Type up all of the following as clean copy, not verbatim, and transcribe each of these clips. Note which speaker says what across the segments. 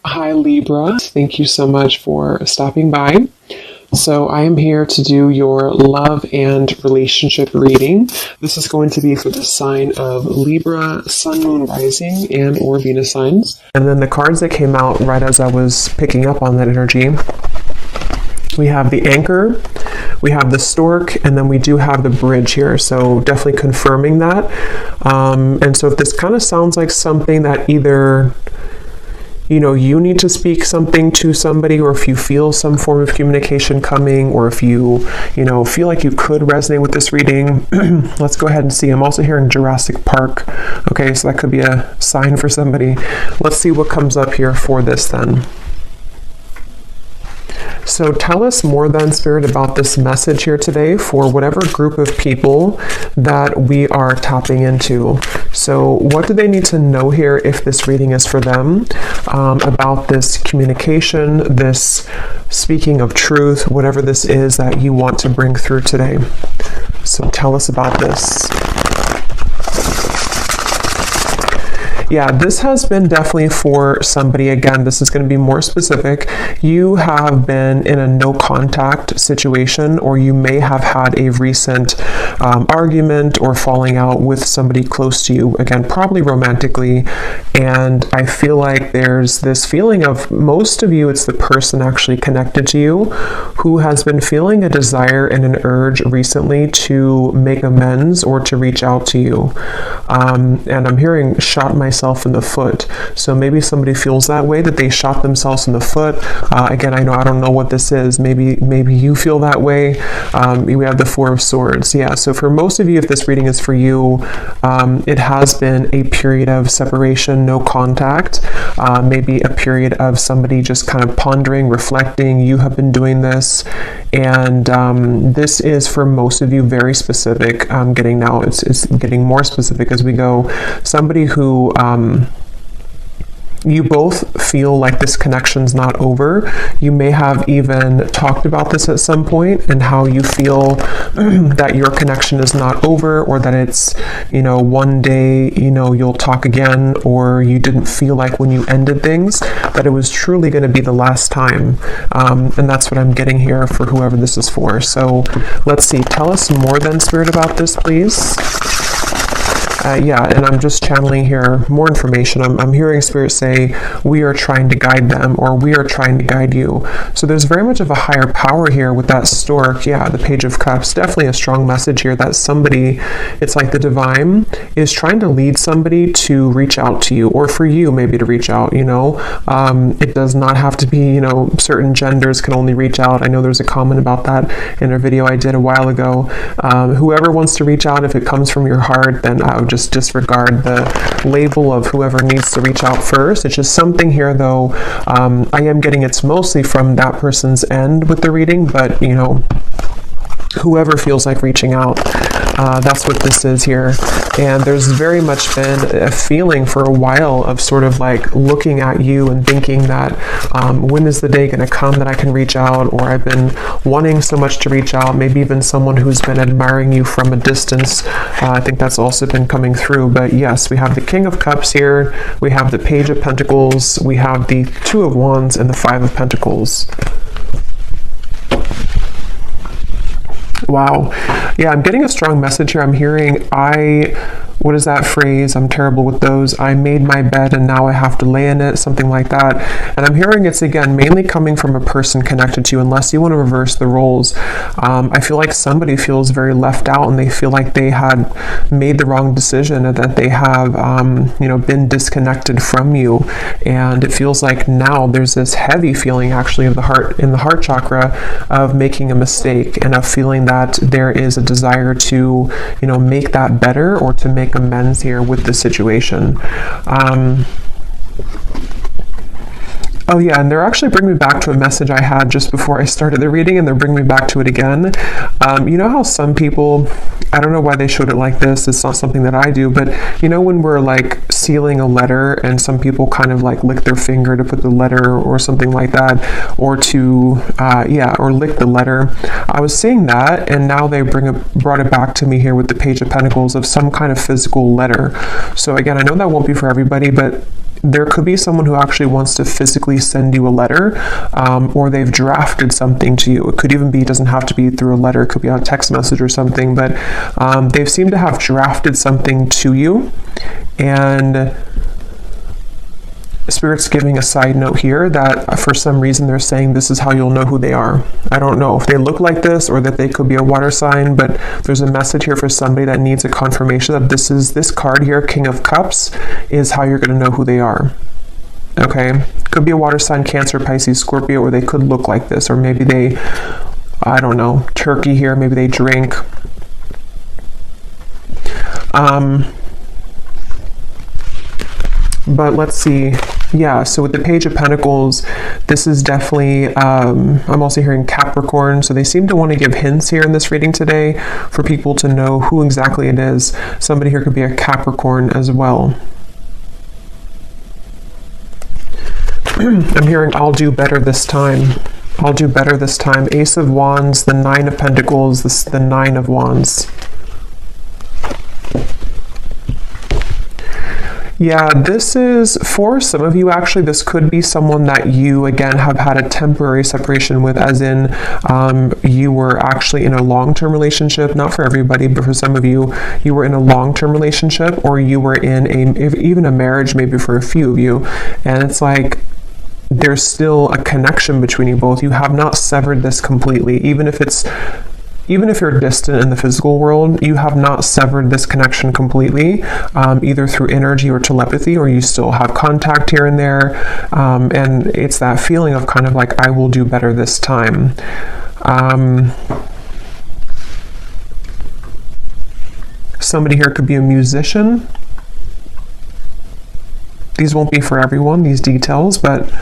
Speaker 1: Hi Libra, thank you so much for stopping by. So I am here to do your love and relationship reading. This is going to be for the sign of Libra, Sun, Moon, Rising, and or Venus signs. And then the cards that came out right as I was picking up on that energy, we have the Anchor, we have the Stork, and then we do have the Bridge here. So definitely confirming that. And so if this kind of sounds like something that either you need to speak something to somebody, or if you feel some form of communication coming, or if you feel like you could resonate with this reading, let's go ahead and see. I'm also hearing Jurassic Park. Okay, so that could be a sign for somebody. Let's see what comes up here for this then. So tell us more then, Spirit, about this message here today for whatever group of people that we are tapping into. So what do they need to know here if this reading is for them, about this communication, this speaking of truth, whatever this is that you want to bring through today. So tell us about this. Yeah, this has been definitely for somebody. Again, this is going to be more specific. You have been in a no contact situation, or you may have had a recent argument or falling out with somebody close to you. Again, probably romantically. And I feel like there's this feeling of, most of you, it's the person actually connected to you who has been feeling a desire and an urge recently to make amends or to reach out to you. And I'm hearing shot myself in the foot. So maybe somebody feels that way, that they shot themselves in the foot. Again, I don't know what this is. Maybe you feel that way. We have the Four of Swords. Yeah, so for most of you, if this reading is for you, it has been a period of separation, no contact, maybe a period of somebody just kind of pondering, reflecting. You have been doing this, and this is for most of you very specific. It's getting more specific as we go. Somebody who you both feel like this connection's not over. You may have even talked about this at some point, and how you feel that your connection is not over, or that it's, one day, you'll talk again, or you didn't feel like when you ended things that it was truly going to be the last time. And that's what I'm getting here for whoever this is for. So let's see. Tell us more then, Spirit, about this, please. Yeah, and I'm just channeling here more information. I'm hearing Spirit say, we are trying to guide them, or we are trying to guide you. So there's very much of a higher power here with that Stork. Yeah, the Page of Cups, definitely a strong message here that somebody, it's like the divine is trying to lead somebody to reach out to you, or for you maybe to reach out, It does not have to be, certain genders can only reach out. I know there's a comment about that in a video I did a while ago. Whoever wants to reach out, if it comes from your heart, then I would just disregard the label of whoever needs to reach out first. It's just something here, though. I am getting it's mostly from that person's end with the reading, but whoever feels like reaching out, that's what this is here. And there's very much been a feeling for a while of sort of like looking at you and thinking that when is the day going to come that I can reach out, or I've been wanting so much to reach out. Maybe even someone who's been admiring you from a distance. I think that's also been coming through. But yes, we have the King of Cups here, we have the Page of Pentacles, we have the Two of Wands, and the Five of Pentacles. Wow. Yeah, I'm getting a strong message here. I'm hearing, what is that phrase? I'm terrible with those. I made my bed and now I have to lay in it, something like that. And I'm hearing it's, again, mainly coming from a person connected to you, unless you want to reverse the roles. I feel like somebody feels very left out, and they feel like they had made the wrong decision, and that they have, been disconnected from you. And it feels like now there's this heavy feeling actually of the heart, in the heart chakra, of making a mistake, and of feeling that there is a desire to, make that better, or to make amends here with the situation. Oh yeah, and they're actually bringing me back to a message I had just before I started the reading, and they're bringing me back to it again. You know how some people, I don't know why they showed it like this, it's not something that I do, but when we're like sealing a letter, and some people kind of like lick their finger to put the letter, or something like that, or to, or lick the letter. I was seeing that, and now they brought it back to me here with the Page of Pentacles, of some kind of physical letter. So again, I know that won't be for everybody, but there could be someone who actually wants to physically send you a letter, or they've drafted something to you. It could even be, it doesn't have to be through a letter, it could be on a text message or something, but they've seemed to have drafted something to you. And Spirit's giving a side note here that for some reason they're saying this is how you'll know who they are. I don't know if they look like this or that they could be a water sign, but there's a message here for somebody that needs a confirmation that this card here, King of Cups, is how you're going to know who they are. Okay? Could be a water sign, Cancer, Pisces, Scorpio, or they could look like this, or maybe they, I don't know, Turkey here, maybe they drink. But let's see. Yeah, so with the Page of Pentacles, this is definitely, I'm also hearing Capricorn, so they seem to want to give hints here in this reading today for people to know who exactly it is. Somebody here could be a Capricorn as well. I'm hearing, I'll do better this time. I'll do better this time. Ace of Wands, the Nine of Pentacles, the Nine of Wands. Yeah, this is, for some of you actually, this could be someone that you, again, have had a temporary separation with, as in you were actually in a long-term relationship, not for everybody, but for some of you, you were in a long-term relationship, or you were in even a marriage, maybe for a few of you, and it's like, there's still a connection between you both. You have not severed this completely, even if you're distant in the physical world, you have not severed this connection completely, either through energy or telepathy, or you still have contact here and there. And it's that feeling of kind of like, I will do better this time. Somebody here could be a musician. These won't be for everyone, these details, but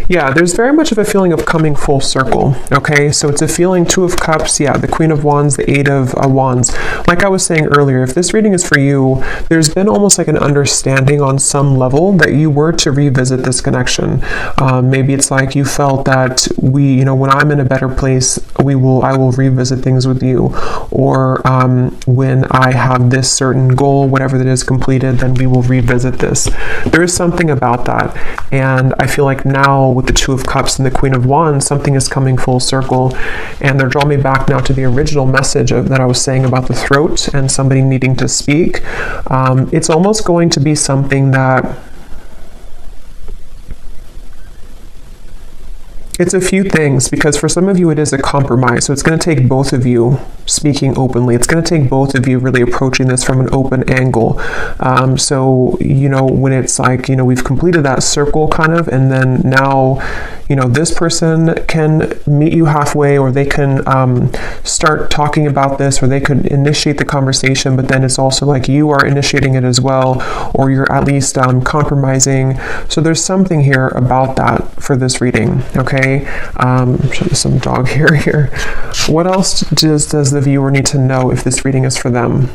Speaker 1: yeah, there's very much of a feeling of coming full circle, okay? So it's a feeling, Two of Cups, yeah, the Queen of Wands, the Eight of Wands. Like I was saying earlier, if this reading is for you, there's been almost like an understanding on some level that you were to revisit this connection. Maybe it's like you felt that when I'm in a better place, I will revisit things with you. Or when I have this certain goal, whatever that is completed, then we will revisit this. There is something about that. And I feel like now, with the Two of Cups and the Queen of Wands, something is coming full circle, and they're drawing me back now to the original message that I was saying about the throat and somebody needing to speak. It's almost going to be something that it's a few things, because for some of you it is a compromise. So it's going to take both of you speaking openly. It's going to take both of you really approaching this from an open angle. So, when it's like, we've completed that circle kind of, and then now, this person can meet you halfway, or they can start talking about this, or they could initiate the conversation, but then it's also like you are initiating it as well, or you're at least compromising. So there's something here about that for this reading, okay? Show some dog hair here. What else does the viewer need to know if this reading is for them?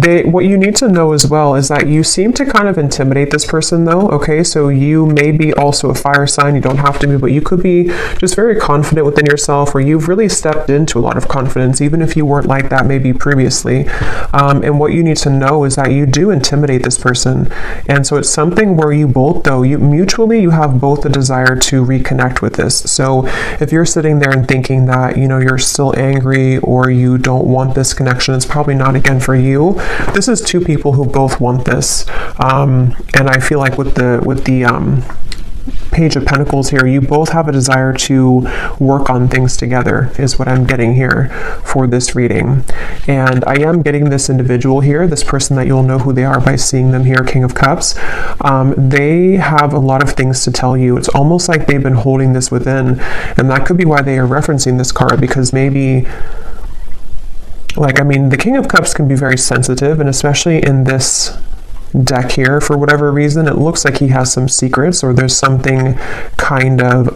Speaker 1: What you need to know as well is that you seem to kind of intimidate this person, though, okay? So you may be also a fire sign. You don't have to be, but you could be just very confident within yourself, or you've really stepped into a lot of confidence, even if you weren't like that maybe previously. And what you need to know is that you do intimidate this person. And so it's something where you both, though, mutually you have both a desire to reconnect with this. So if you're sitting there and thinking that, you're still angry, or you don't want this connection, it's probably not, again, for you. This is two people who both want this, and I feel like with the Page of Pentacles here, you both have a desire to work on things together, is what I'm getting here for this reading. And I am getting this individual here, this person that you'll know who they are by seeing them here, King of Cups. They have a lot of things to tell you. It's almost like they've been holding this within, and that could be why they are referencing this card, because maybe, the King of Cups can be very sensitive, and especially in this deck here, for whatever reason, it looks like he has some secrets, or there's something kind of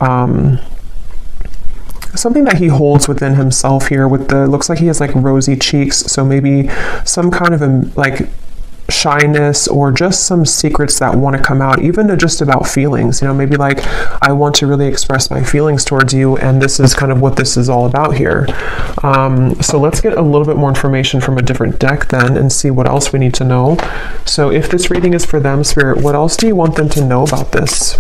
Speaker 1: something that he holds within himself here. Looks like he has like rosy cheeks, so maybe some kind of shyness or just some secrets that want to come out, even just about feelings. You know, maybe like, I want to really express my feelings towards you, and this is kind of what this is all about here. So let's get a little bit more information from a different deck then and see what else we need to know. So if this reading is for them, Spirit, what else do you want them to know about this?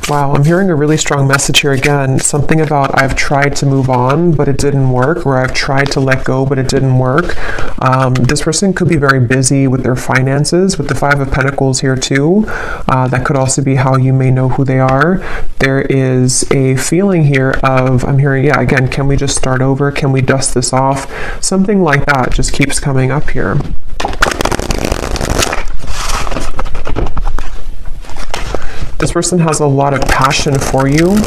Speaker 1: Wow, I'm hearing a really strong message here again. Something about I've tried to move on, but it didn't work, or I've tried to let go, but it didn't work. This person could be very busy with their finances, with the Five of Pentacles here too. That could also be how you may know who they are. There is a feeling here of, I'm hearing, yeah, again, can we just start over? Can we dust this off? Something like that just keeps coming up here. This person has a lot of passion for you.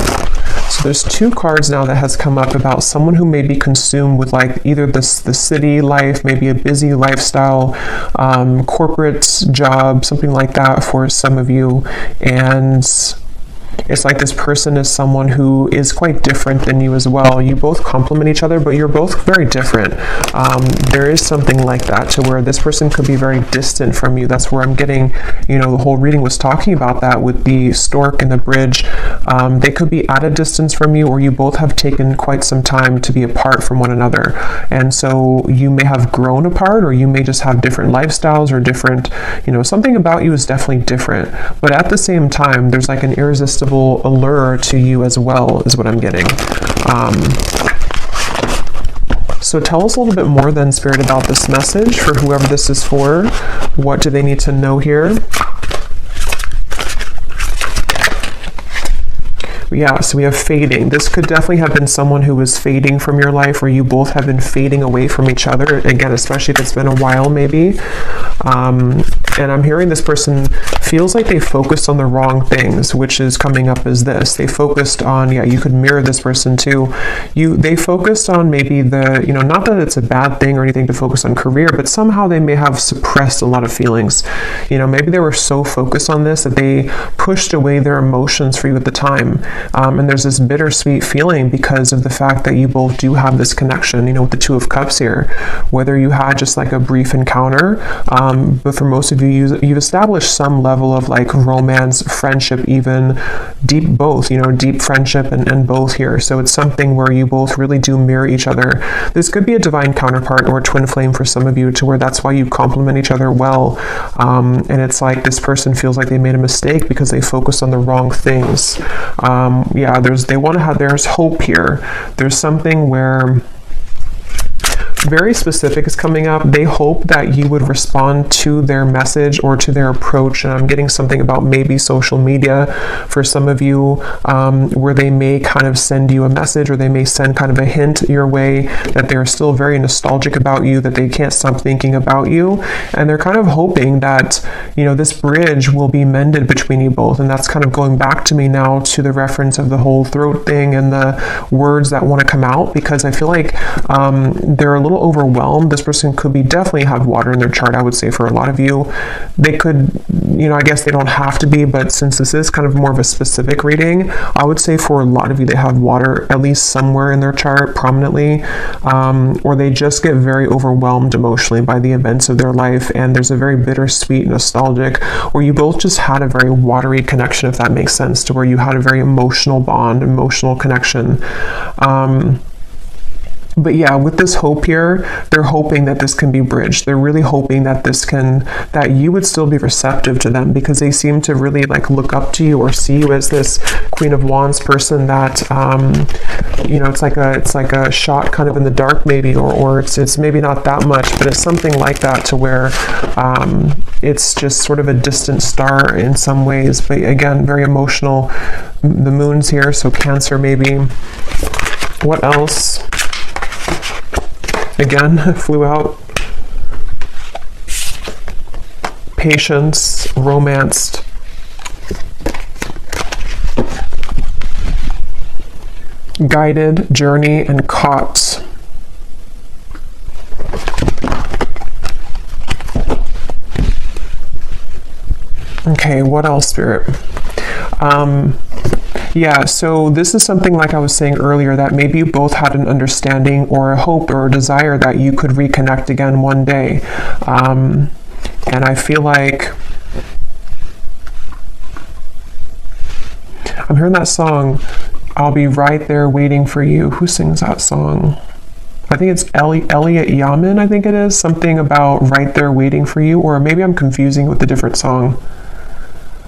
Speaker 1: So there's two cards now that has come up about someone who may be consumed with like either the city life, maybe a busy lifestyle, corporate job, something like that for some of you. And it's like this person is someone who is quite different than you as well. You both complement each other, but you're both very different. There is something like that to where this person could be very distant from you. That's where I'm getting, you know, the whole reading was talking about that with the stork and the bridge. They could be at a distance from you, or you both have taken quite some time to be apart from one another. And so you may have grown apart, or you may just have different lifestyles or different, you know, something about you is definitely different. But at the same time, there's like an irresistible allure to you as well, is what I'm getting. So tell us a little bit more then, Spirit, about this message for whoever this is for. What do they need to know here? Yeah, so we have fading. This could definitely have been someone who was fading from your life, or you both have been fading away from each other. Again, especially if it's been a while, maybe. And I'm hearing this person feels like they focused on the wrong things, which is coming up as this. They focused on, yeah, you could mirror this person too. They focused on maybe the, you know, not that it's a bad thing or anything to focus on career, but somehow they may have suppressed a lot of feelings. You know, maybe they were so focused on this that they pushed away their emotions for you at the time. And there's this bittersweet feeling because of the fact that you both do have this connection, you know, with the Two of Cups here. Whether you had just like a brief encounter, but for most of you, you've established some level of like romance, friendship, even deep both, you know, deep friendship and both here. So it's something where you both really do mirror each other. This could be a divine counterpart or a twin flame for some of you, to where that's why you complement each other well. And it's like this person feels like they made a mistake because they focused on the wrong things. Yeah, there's hope here. There's something where very specific is coming up. They hope that you would respond to their message or to their approach. And I'm getting something about maybe social media for some of you, where they may kind of send you a message, or they may send kind of a hint your way that they're still very nostalgic about you, that they can't stop thinking about you. And they're kind of hoping that, you know, this bridge will be mended between you both. And that's kind of going back to me now to the reference of the whole throat thing and the words that want to come out, because I feel like they're a little overwhelmed. This person could be definitely have water in their chart, I would say, for a lot of you. They could, you know, I guess they don't have to be, but since this is kind of more of a specific reading, I would say for a lot of you, they have water at least somewhere in their chart prominently, or they just get very overwhelmed emotionally by the events of their life, and there's a very bittersweet, nostalgic, or you both just had a very watery connection, if that makes sense, to where you had a very emotional bond, emotional connection. But yeah, with this hope here, they're hoping that this can be bridged. They're really hoping that that you would still be receptive to them, because they seem to really like look up to you or see you as this Queen of Wands person that, you know, it's like a shot kind of in the dark maybe, or it's maybe not that much, but it's something like that, to where it's just sort of a distant star in some ways. But again, very emotional. The moon's here, so Cancer maybe. What else? Again, flew out. Patience, romanced. Guided, journey, and caught. Okay, what else, Spirit? Yeah, so this is something like I was saying earlier, that maybe you both had an understanding or a hope or a desire that you could reconnect again one day. And I feel like I'm hearing that song, I'll Be Right There Waiting for You. Who sings that song? I think it's Elliot Yamin, I think it is. Something about Right There Waiting for You, or maybe I'm confusing with a different song.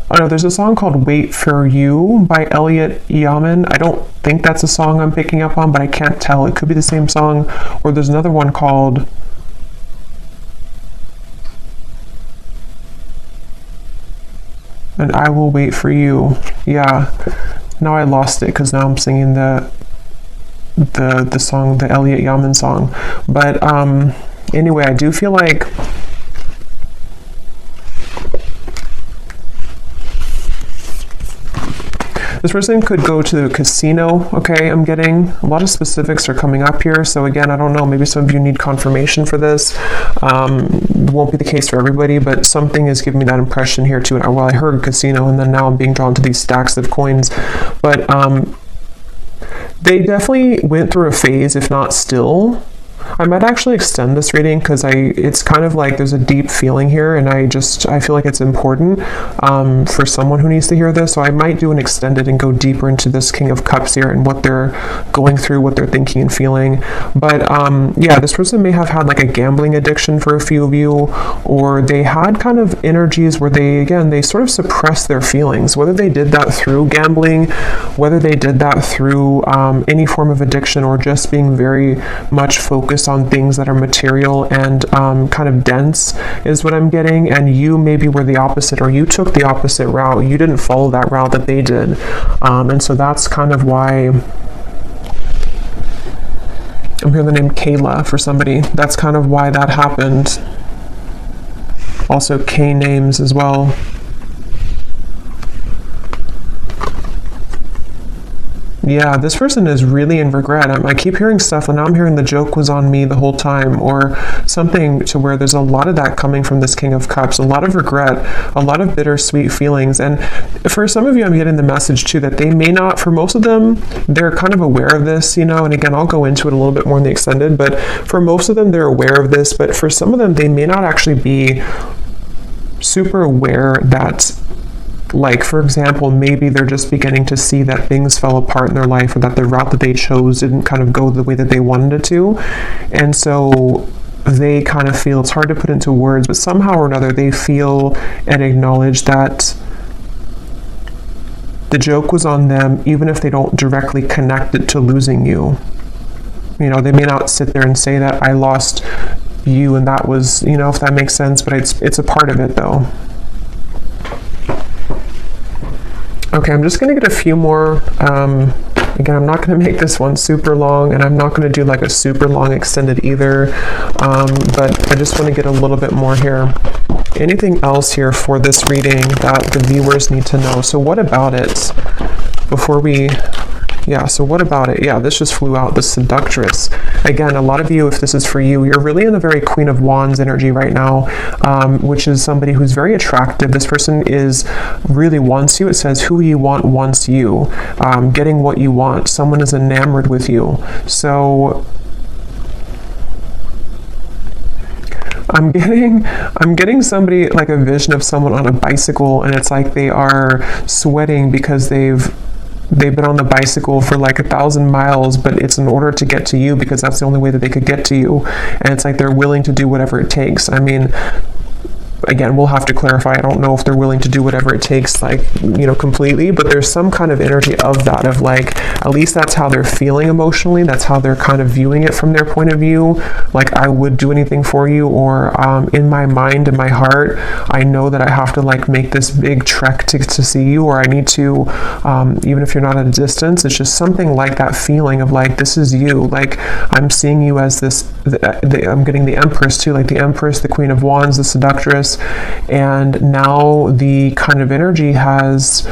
Speaker 1: Oh no, there's a song called Wait for You by Elliot Yamin. I don't think that's a song I'm picking up on, but I can't tell. It could be the same song. Or there's another one called And I Will Wait for You. Yeah. Now I lost it because now I'm singing the song, the Elliot Yamin song. But anyway, I do feel like this person could go to the casino, okay? I'm getting a lot of specifics are coming up here. So again, I don't know, maybe some of you need confirmation for this. It won't be the case for everybody, but something is giving me that impression here too. Well, I heard casino, and then now I'm being drawn to these stacks of coins. But they definitely went through a phase, if not still. I might actually extend this reading because it's kind of like there's a deep feeling here, and I feel like it's important for someone who needs to hear this. So I might do an extended and go deeper into this King of Cups here and what they're going through, what they're thinking and feeling. But yeah, this person may have had like a gambling addiction for a few of you, or they had kind of energies where they sort of suppressed their feelings, whether they did that through gambling, whether they did that through any form of addiction, or just being very much focused on things that are material and kind of dense is what I'm getting. And you maybe were the opposite, or you took the opposite route. You didn't follow that route that they did. And so that's kind of why I'm hearing the name Kayla for somebody. That's kind of why that happened. Also K names as well. Yeah, this person is really in regret. I keep hearing stuff, and now I'm hearing the joke was on me the whole time, or something to where there's a lot of that coming from this King of Cups, a lot of regret, a lot of bittersweet feelings. And for some of you, I'm getting the message too that they may not, for most of them, they're kind of aware of this, and again, I'll go into it a little bit more in the extended, but for most of them, they're aware of this, but for some of them, they may not actually be super aware that, like, for example, maybe they're just beginning to see that things fell apart in their life, or that the route that they chose didn't kind of go the way that they wanted it to. And so they kind of feel, it's hard to put into words, but somehow or another they feel and acknowledge that the joke was on them, even if they don't directly connect it to losing you. They may not sit there and say that I lost you and that was, if that makes sense, but it's a part of it though. Okay, I'm just going to get a few more. Again, I'm not going to make this one super long, and I'm not going to do like a super long extended either, but I just want to get a little bit more here. Anything else here for this reading that the viewers need to know? So what about it before we... Yeah, so what about it? Yeah, this just flew out, the Seductress. Again, a lot of you, if this is for you, you're really in a very Queen of Wands energy right now, which is somebody who's very attractive. This person really wants you. It says, who you want wants you. Getting what you want. Someone is enamored with you. So I'm getting somebody, like a vision of someone on a bicycle, and it's like they are sweating because they've been on the bicycle for like 1,000 miles, but it's in order to get to you because that's the only way that they could get to you. And it's like they're willing to do whatever it takes. I mean, again, we'll have to clarify. I don't know if they're willing to do whatever it takes, like, completely, but there's some kind of energy of that, of like, at least that's how they're feeling emotionally. That's how they're kind of viewing it from their point of view. Like, I would do anything for you, or in my mind, in my heart, I know that I have to like make this big trek to see you, or I need to, even if you're not at a distance, it's just something like that feeling of like, this is you. Like, I'm seeing you as this, I'm getting the Empress too, like the Empress, the Queen of Wands, the Seductress. And now the kind of energy has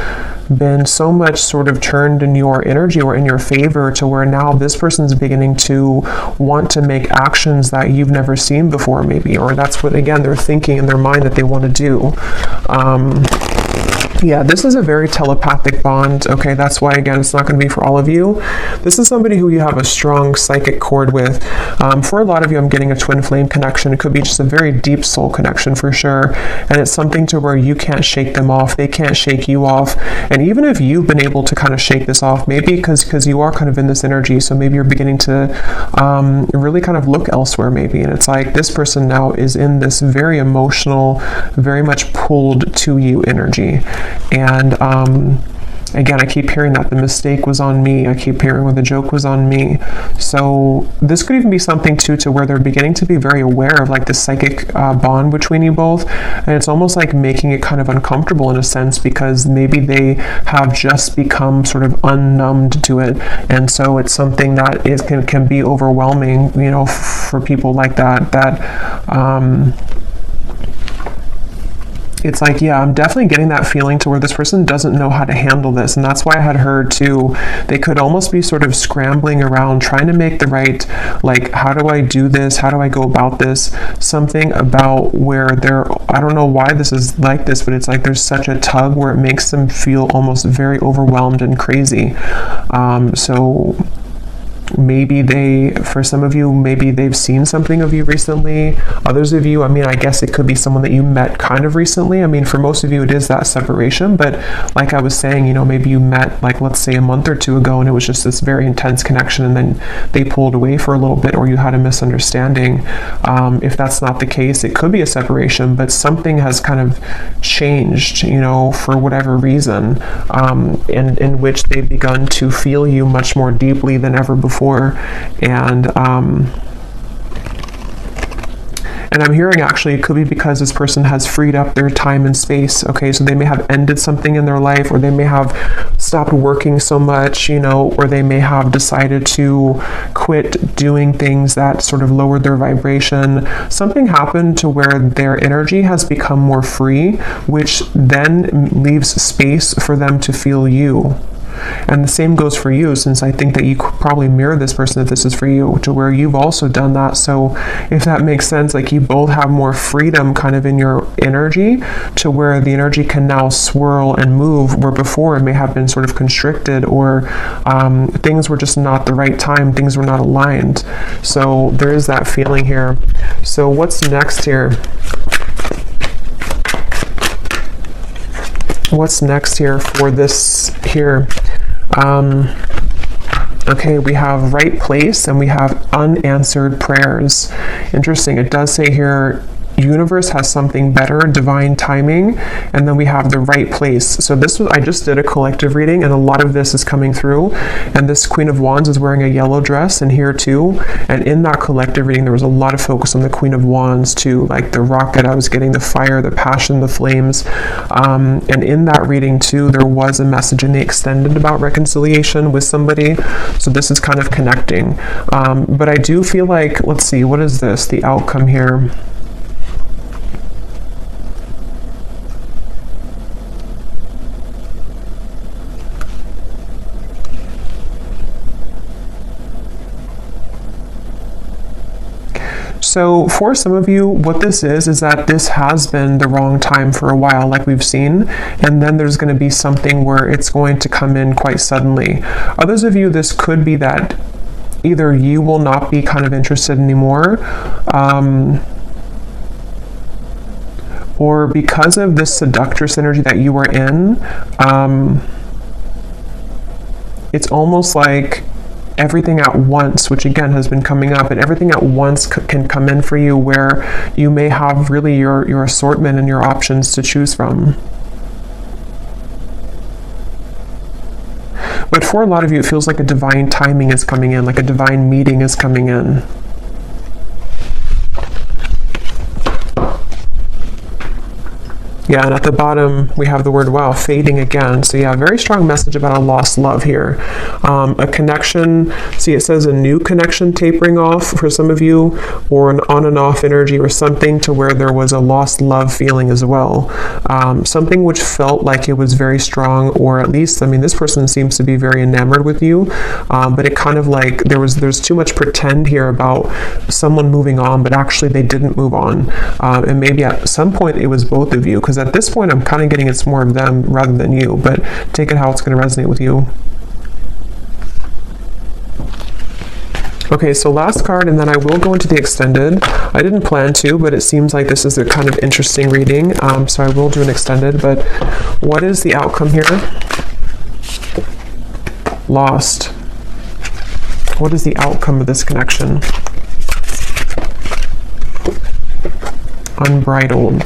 Speaker 1: been so much sort of turned in your energy or in your favor, to where now this person's beginning to want to make actions that you've never seen before, maybe, or that's what, again, they're thinking in their mind that they want to do. Yeah, this is a very telepathic bond. Okay, that's why, again, it's not going to be for all of you. This is somebody who you have a strong psychic cord with. For a lot of you, I'm getting a twin flame connection. It could be just a very deep soul connection for sure. And it's something to where you can't shake them off. They can't shake you off. And even if you've been able to kind of shake this off, maybe because you are kind of in this energy, so maybe you're beginning to really kind of look elsewhere maybe. And it's like this person now is in this very emotional, very much pulled to you energy. And again, I keep hearing that the mistake was on me. I keep hearing where the joke was on me. So this could even be something too to where they're beginning to be very aware of like the psychic bond between you both. And it's almost like making it kind of uncomfortable in a sense, because maybe they have just become sort of unnumbed to it. And so it's something that can be overwhelming, you know, for people like that, it's like, yeah, I'm definitely getting that feeling to where this person doesn't know how to handle this. And that's why I had heard too, they could almost be sort of scrambling around trying to make the right, like, how do I do this? How do I go about this? Something about where I don't know why this is like this, but it's like there's such a tug where it makes them feel almost very overwhelmed and crazy. So maybe for some of you, maybe they've seen something of you recently. Others of you, I mean, I guess it could be someone that you met kind of recently. I mean, for most of you, it is that separation. But like I was saying, you know, maybe you met, like, let's say a month or two ago, and it was just this very intense connection, and then they pulled away for a little bit, or you had a misunderstanding. If that's not the case, it could be a separation, but something has kind of changed, you know, for whatever reason, in which they've begun to feel you much more deeply than ever before. And I'm hearing actually it could be because this person has freed up their time and space. Okay, so they may have ended something in their life, or they may have stopped working so much, you know, or they may have decided to quit doing things that sort of lowered their vibration. Something happened to where their energy has become more free, which then leaves space for them to feel you. And the same goes for you, since I think that you could probably mirror this person if this is for you, to where you've also done that. So if that makes sense, like you both have more freedom kind of in your energy, to where the energy can now swirl and move, where before it may have been sort of constricted, or things were just not the right time, things were not aligned. So there is that feeling here. So what's next here? What's next here for this here? Okay, we have right place and we have unanswered prayers. Interesting. It does say here, universe has something better, divine timing, and then we have the right place. So I just did a collective reading, and a lot of this is coming through, and this Queen of Wands is wearing a yellow dress, and here too, and in that collective reading there was a lot of focus on the Queen of Wands too, like the rocket I was getting, the fire, the passion, the flames, and in that reading too there was a message in the extended about reconciliation with somebody. So this is kind of connecting, but I do feel like, let's see, what is this, the outcome here? So for some of you, what this is that this has been the wrong time for a while, like we've seen, and then there's going to be something where it's going to come in quite suddenly. Others of you, this could be that either you will not be kind of interested anymore, or because of this seductress energy that you were in, it's almost like everything at once, which again has been coming up, and everything at once can come in for you, where you may have really your assortment and your options to choose from. But for a lot of you, it feels like a divine timing is coming in, like a divine meeting is coming in. Yeah, and at the bottom, we have the word, wow, fading again. So yeah, very strong message about a lost love here. A connection, see it says a new connection tapering off for some of you, or an on and off energy, or something to where there was a lost love feeling as well. Something which felt like it was very strong, or at least, I mean, this person seems to be very enamored with you, but it kind of like, there's too much pretend here about someone moving on, but actually they didn't move on. And maybe at some point it was both of you, because at this point, I'm kind of getting it's more of them rather than you, but take it how it's going to resonate with you. Okay, so last card, and then I will go into the extended. I didn't plan to, but it seems like this is a kind of interesting reading, so I will do an extended. But what is the outcome here? Lost. What is the outcome of this connection? Unbridled.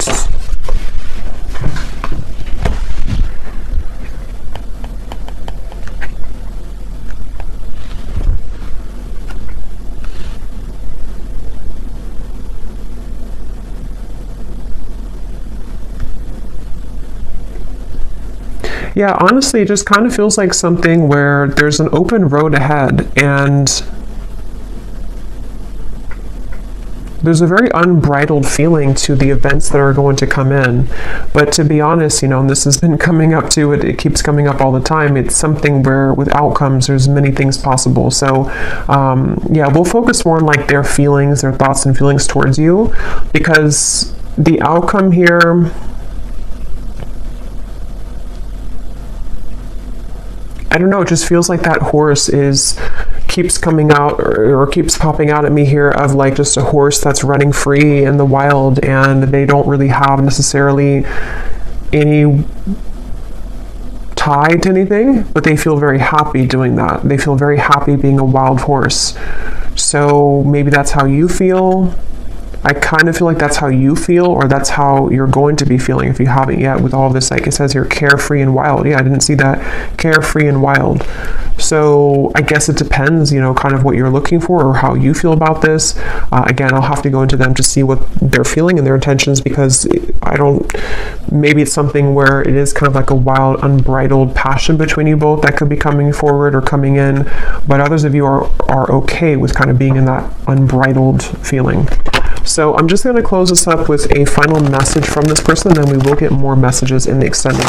Speaker 1: Yeah, honestly, it just kind of feels like something where there's an open road ahead, and there's a very unbridled feeling to the events that are going to come in. But to be honest, and this has been coming up to it, it keeps coming up all the time. It's something where with outcomes, there's many things possible. So yeah, we'll focus more on like their feelings, their thoughts and feelings towards you, because the outcome here, I don't know, it just feels like that horse keeps coming out or keeps popping out at me here of like just a horse that's running free in the wild, and they don't really have necessarily any tie to anything, but they feel very happy doing that. They feel very happy being a wild horse. So maybe that's how you feel. I kind of feel like that's how you feel, or that's how you're going to be feeling if you haven't yet with all of this. Like it says here, carefree and wild. Yeah, I didn't see that. Carefree and wild. So I guess it depends, kind of what you're looking for or how you feel about this. Again, I'll have to go into them to see what they're feeling and their intentions, because maybe it's something where it is kind of like a wild, unbridled passion between you both that could be coming forward or coming in. But others of you are okay with kind of being in that unbridled feeling. So I'm just going to close this up with a final message from this person, and then we will get more messages in the extended.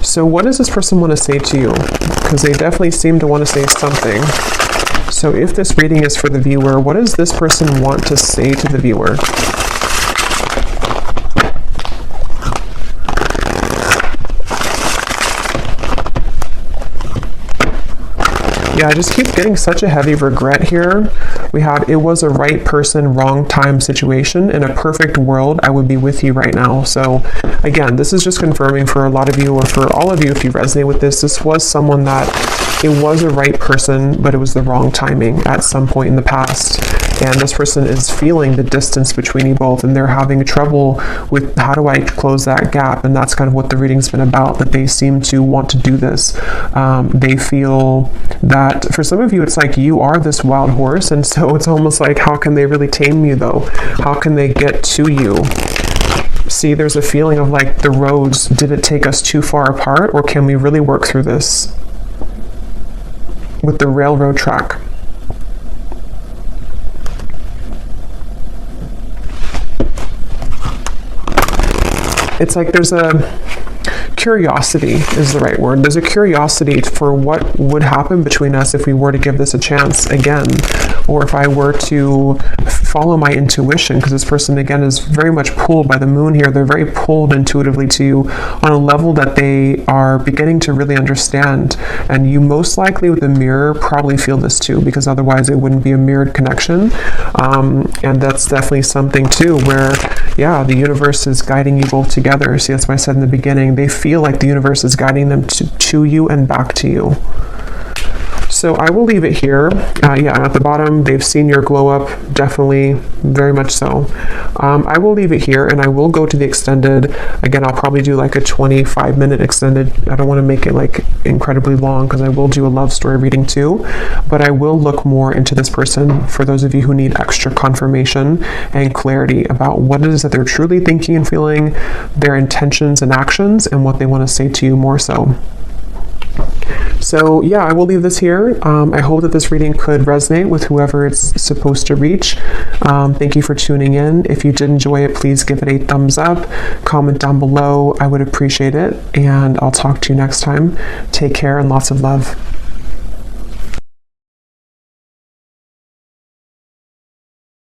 Speaker 1: So what does this person want to say to you? Because they definitely seem to want to say something. So if this reading is for the viewer, what does this person want to say to the viewer? Yeah, I just keep getting such a heavy regret here. We have, it was a right person, wrong time situation. In a perfect world, I would be with you right now. So again, this is just confirming for a lot of you, or for all of you, if you resonate with this, this was someone that it was a right person, but it was the wrong timing at some point in the past. And this person is feeling the distance between you both, and they're having trouble with how do I close that gap. And that's kind of what the reading's been about, that they seem to want to do this. They feel that for some of you, it's like you are this wild horse. And so it's almost like, how can they really tame you though? How can they get to you? See, there's a feeling of like the roads, did it take us too far apart, or can we really work through this with the railroad track? It's like there's a curiosity is the right word. There's a curiosity for what would happen between us if we were to give this a chance again, or if I were to follow my intuition, because this person again is very much pulled by the moon here. They're very pulled intuitively to you on a level that they are beginning to really understand. And you most likely with the mirror probably feel this too, because otherwise it wouldn't be a mirrored connection. And that's definitely something too where, yeah, the universe is guiding you both together. See, that's why I said in the beginning, they feel like the universe is guiding them to you and back to you. So I will leave it here. Yeah, at the bottom, they've seen your glow up, definitely, very much so. I will leave it here, and I will go to the extended. Again, I'll probably do like a 25-minute extended. I don't want to make it like incredibly long, because I will do a love story reading too, but I will look more into this person for those of you who need extra confirmation and clarity about what it is that they're truly thinking and feeling, their intentions and actions, and what they want to say to you more so. So yeah, I will leave this here. I hope that this reading could resonate with whoever it's supposed to reach. Thank you for tuning in. If you did enjoy it, please give it a thumbs up, comment down below. I would appreciate it, and I'll talk to you next time. Take care and lots of love.